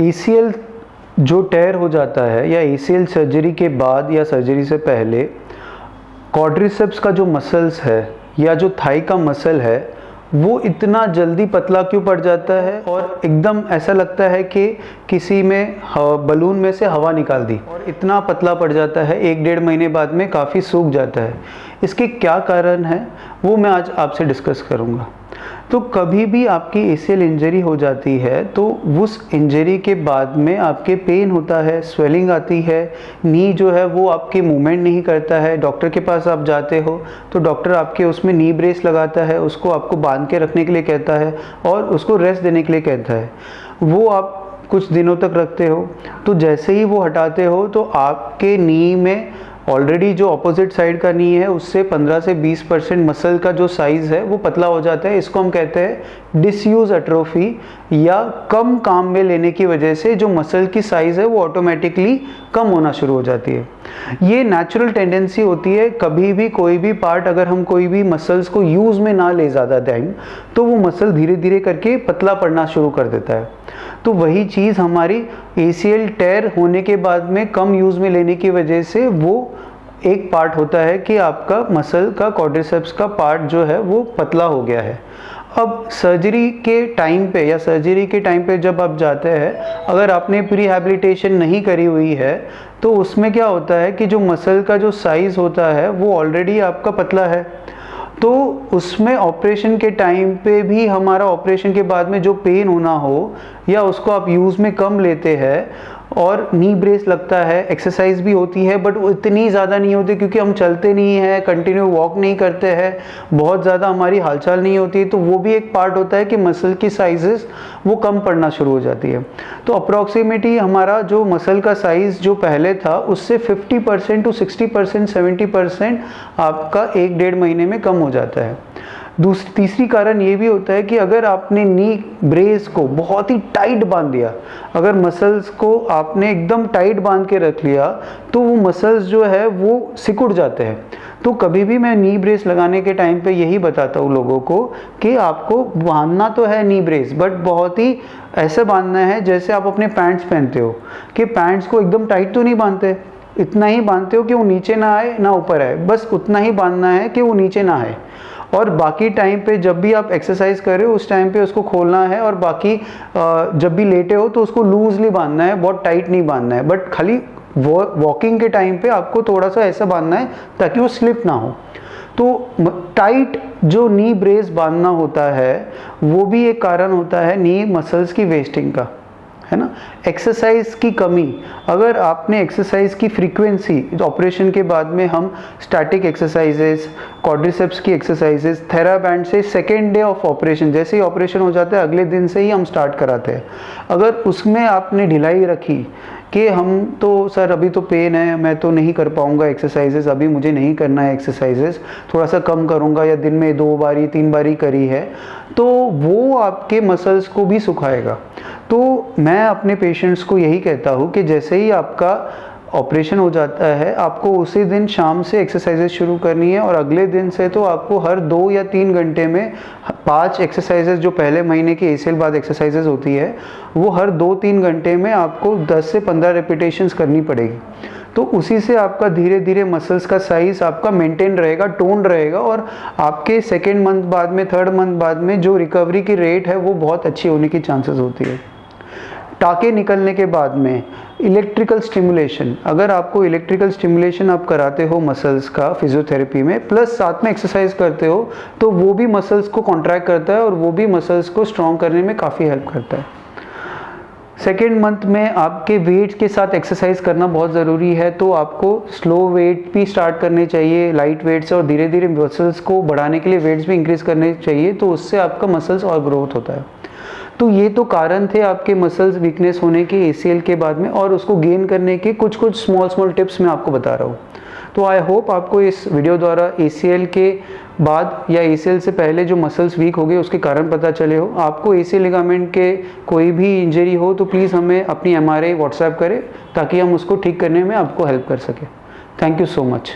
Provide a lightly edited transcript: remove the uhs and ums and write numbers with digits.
ACL जो टेयर हो जाता है या ACL सर्जरी के बाद या सर्जरी से पहले क्वाड्रिसेप्स का जो मसल्स है या जो थाई का मसल है वो इतना जल्दी पतला क्यों पड़ जाता है और एकदम ऐसा लगता है कि किसी में बलून में से हवा निकाल दी और इतना पतला पड़ जाता है, 1-1.5 महीने बाद में काफ़ी सूख जाता है। इसके क्या कारण है वो मैं आज आपसे डिस्कस करूँगा। तो कभी भी आपकी ACL इंजरी हो जाती है तो उस इंजरी के बाद में आपके पेन होता है, स्वेलिंग आती है, नी जो है वो आपके मूवमेंट नहीं करता है। डॉक्टर के पास आप जाते हो तो डॉक्टर आपके उसमें नी ब्रेस लगाता है, उसको आपको बांध के रखने के लिए कहता है और उसको रेस्ट देने के लिए कहता है। वो आप कुछ दिनों तक रखते हो, तो जैसे ही वो हटाते हो तो आपके नी में ऑलरेडी जो अपोजिट साइड का नी है उससे 15 से 20% मसल का जो साइज़ है वो पतला हो जाता है। इसको हम कहते हैं डिसयूज एट्रोफी, या कम काम में लेने की वजह से जो मसल की साइज़ है वो ऑटोमेटिकली कम होना शुरू हो जाती है। ये नेचुरल टेंडेंसी होती है। कभी भी कोई भी पार्ट अगर हम कोई भी मसल्स को यूज़ में ना ले ज़्यादा टाइम तो वो मसल धीरे धीरे करके पतला पड़ना शुरू कर देता है। तो वही चीज़ हमारी ACL टेयर होने के बाद में कम यूज़ में लेने की वजह से वो एक पार्ट होता है कि आपका मसल का क्वाड्रिसेप्स का पार्ट जो है वो पतला हो गया है। अब सर्जरी के टाइम पे या सर्जरी के टाइम पे जब आप जाते हैं, अगर आपने प्रीहैबिलिटेशन नहीं करी हुई है तो उसमें क्या होता है कि जो मसल का जो साइज़ होता है वो ऑलरेडी आपका पतला है, तो उसमें ऑपरेशन के टाइम पे भी हमारा ऑपरेशन के बाद में जो पेन होना हो या उसको आप यूज़ में कम लेते हैं और नी ब्रेस लगता है, एक्सरसाइज भी होती है बट इतनी ज़्यादा नहीं होती क्योंकि हम चलते नहीं हैं, कंटिन्यू वॉक नहीं करते हैं, बहुत ज़्यादा हमारी हालचाल नहीं होती, तो वो भी एक पार्ट होता है कि मसल की साइजेस वो कम पड़ना शुरू हो जाती है। तो अप्रॉक्सीमेटली हमारा जो मसल का साइज़ जो पहले था उससे 50% टू 60%, 70% आपका 1-1.5 महीने में कम हो जाता है। तीसरी कारण ये भी होता है कि अगर आपने नी ब्रेस को बहुत ही टाइट बांध दिया, अगर मसल्स को आपने एकदम टाइट बांध के रख लिया तो वो मसल्स जो है वो सिकुड़ जाते हैं। तो कभी भी मैं नी ब्रेस लगाने के टाइम पे यही बताता हूँ लोगों को कि आपको बांधना तो है नी ब्रेस, बट बहुत ही ऐसे बांधना है जैसे आप अपने पैंट्स पहनते हो, कि पैंट्स को एकदम टाइट तो नहीं बांधते, इतना ही बांधते हो कि वो नीचे ना आए ना ऊपर आए, बस उतना ही बांधना है कि वो नीचे ना आए। और बाकी टाइम पे जब भी आप एक्सरसाइज कर रहे हो उस टाइम पे उसको खोलना है, और बाकी जब भी लेटे हो तो उसको लूजली बांधना है, बहुत टाइट नहीं बांधना है। बट खाली वॉकिंग के टाइम पे आपको थोड़ा सा ऐसा बांधना है ताकि वो स्लिप ना हो। तो टाइट जो नी ब्रेस बांधना होता है वो भी एक कारण होता है नी मसल्स की वेस्टिंग का, है ना। एक्सरसाइज की कमी, अगर आपने एक्सरसाइज की फ्रीक्वेंसी, ऑपरेशन के बाद में हम स्टैटिक एक्सरसाइजेस, क्वाड्रिसेप्स की एक्सरसाइजेस, थेराबैंड से सेकेंड डे ऑफ ऑपरेशन, जैसे ही ऑपरेशन हो जाता है अगले दिन से ही हम स्टार्ट कराते हैं। अगर उसमें आपने ढिलाई रखी कि हम तो सर अभी तो पेन है, मैं तो नहीं कर पाऊंगा एक्सरसाइजेस, अभी मुझे नहीं करना है एक्सरसाइजेस, थोड़ा सा कम करूंगा, या दिन में 2 बारी 3 बारी करी है, तो वो आपके मसल्स को भी सुखाएगा। तो मैं अपने पेशेंट्स को यही कहता हूँ कि जैसे ही आपका ऑपरेशन हो जाता है आपको उसी दिन शाम से एक्सरसाइजेस शुरू करनी है, और अगले दिन से तो आपको हर 2 या 3 घंटे में 5 एक्सरसाइजेस, जो पहले महीने की ACL बाद एक्सरसाइजेस होती है वो हर 2-3 घंटे में आपको 10 से 15 रेपिटेशंस करनी पड़ेगी। तो उसी से आपका धीरे धीरे मसल्स का साइज आपका मेंटेन रहेगा, टोन रहेगा, और आपके सेकेंड मंथ बाद में, थर्ड मंथ बाद में जो रिकवरी की रेट है वो बहुत अच्छी होने की चांसेस होती है। टाके निकलने के बाद में इलेक्ट्रिकल स्टिमुलेशन, अगर आपको इलेक्ट्रिकल स्टिमुलेशन आप कराते हो मसल्स का फिजियोथेरेपी में, प्लस साथ में एक्सरसाइज करते हो, तो वो भी मसल्स को कॉन्ट्रैक्ट करता है और वो भी मसल्स को स्ट्रॉन्ग करने में काफ़ी हेल्प करता है। सेकेंड मंथ में आपके वेट के साथ एक्सरसाइज करना बहुत ज़रूरी है, तो आपको स्लो वेट भी स्टार्ट करने चाहिए, लाइट वेट से, और धीरे धीरे मसल्स को बढ़ाने के लिए वेट्स भी इंक्रीज़ करने चाहिए, तो उससे आपका मसल्स और ग्रोथ होता है। तो ये तो कारण थे आपके मसल्स वीकनेस होने के ACL के बाद में, और उसको गेन करने के कुछ स्मॉल टिप्स मैं आपको बता रहा हूँ। तो आई होप आपको इस वीडियो द्वारा ACL के बाद या ACL से पहले जो मसल्स वीक हो गए उसके कारण पता चले हो। आपको ACL लिगामेंट के कोई भी इंजरी हो तो प्लीज़ हमें अपनी MRI व्हाट्सएप करें ताकि हम उसको ठीक करने में आपको हेल्प कर सकें। Thank you so much.